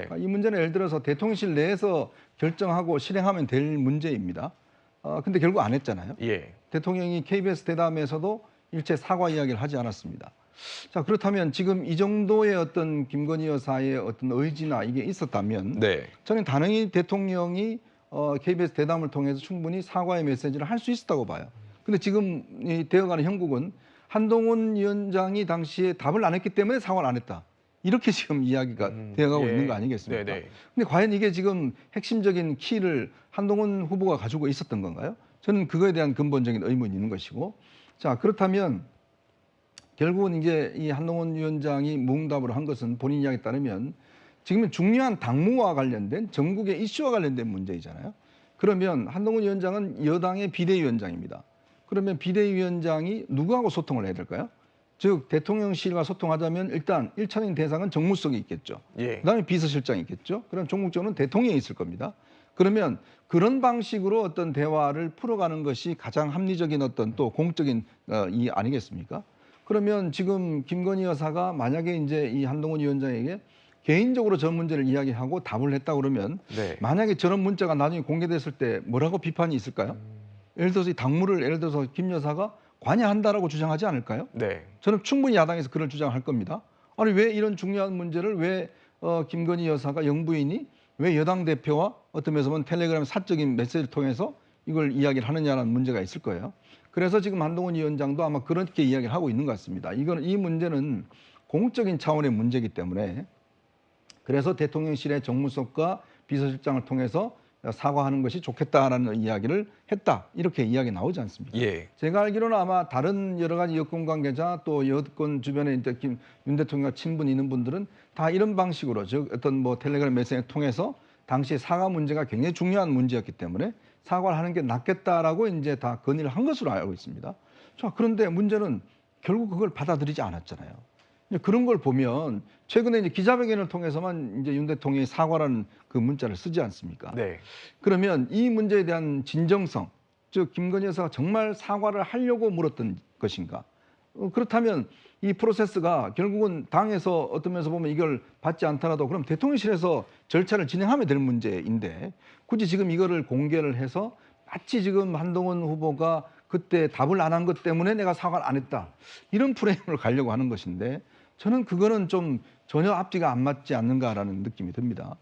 네. 이 문제는 예를 들어서 대통령실 내에서 결정하고 실행하면 될 문제입니다. 근데 결국 안 했잖아요. 예. 대통령이 KBS 대담에서도 일체 사과 이야기를 하지 않았습니다. 자, 그렇다면 지금 이 정도의 어떤 김건희 여사의 어떤 의지나 이게 있었다면 네. 저는 당연히 대통령이 KBS 대담을 통해서 충분히 사과의 메시지를 할 수 있었다고 봐요. 근데 지금 이 되어가는 형국은 한동훈 위원장이 당시에 답을 안 했기 때문에 사과를 안 했다. 이렇게 지금 이야기가 되어가고 예. 있는 거 아니겠습니까? 네네. 근데 과연 이게 지금 핵심적인 키를 한동훈 후보가 가지고 있었던 건가요? 저는 그거에 대한 근본적인 의문이 있는 것이고, 자, 그렇다면 결국은 이제 이 한동훈 위원장이 무응답을 한 것은 본인 이야기에 따르면 지금은 중요한 당무와 관련된 전국의 이슈와 관련된 문제이잖아요. 그러면 한동훈 위원장은 여당의 비대위원장입니다. 그러면 비대위원장이 누구하고 소통을 해야 될까요? 즉 대통령실과 소통하자면 일단 1차적인 대상은 정무석이 있겠죠. 예. 그다음에 비서실장이 있겠죠. 그럼 종국적으로는 대통령이 있을 겁니다. 그러면 그런 방식으로 어떤 대화를 풀어가는 것이 가장 합리적인 어떤 또 공적인 이 아니겠습니까? 그러면 지금 김건희 여사가 만약에 이제 이 한동훈 위원장에게 개인적으로 저 문제를 이야기하고 답을 했다 그러면 네. 만약에 저런 문자가 나중에 공개됐을 때 뭐라고 비판이 있을까요? 예를 들어서 이 당무를 예를 들어서 김 여사가 관여한다라고 주장하지 않을까요? 네. 저는 충분히 야당에서 그런 주장할 겁니다. 아니 왜 이런 중요한 문제를 왜 김건희 여사가 영부인이 왜 여당 대표와 어떤 면에서 보면 텔레그램 사적인 메시지를 통해서 이걸 이야기를 하느냐는 문제가 있을 거예요. 그래서 지금 한동훈 위원장도 아마 그렇게 이야기를 하고 있는 것 같습니다. 이 문제는 공적인 차원의 문제이기 때문에 그래서 대통령실의 정무석과 비서실장을 통해서 사과하는 것이 좋겠다라는 이야기를 했다. 이렇게 이야기 나오지 않습니까? 예. 제가 알기로는 아마 다른 여러 가지 여권 관계자 또 여권 주변에 이제 윤 대통령과 친분 있는 분들은 다 이런 방식으로 즉 어떤 뭐 텔레그램 메시지를 통해서 당시 사과 문제가 굉장히 중요한 문제였기 때문에 사과를 하는 게 낫겠다라고 이제 다 건의를 한 것으로 알고 있습니다. 자, 그런데 문제는 결국 그걸 받아들이지 않았잖아요. 이제 그런 걸 보면 최근에 이제 기자회견을 통해서만 이제 윤 대통령이 사과라는 그 문자를 쓰지 않습니까? 네. 그러면 이 문제에 대한 진정성, 즉 김건희 여사가 정말 사과를 하려고 물었던 것인가? 그렇다면 이 프로세스가 결국은 당에서 어떤 면에서 보면 이걸 받지 않더라도 그럼 대통령실에서 절차를 진행하면 될 문제인데 굳이 지금 이거를 공개를 해서 마치 지금 한동훈 후보가 그때 답을 안 한 것 때문에 내가 사과를 안 했다. 이런 프레임을 가려고 하는 것인데 저는 그거는 좀 전혀 앞뒤가 안 맞지 않는가라는 느낌이 듭니다.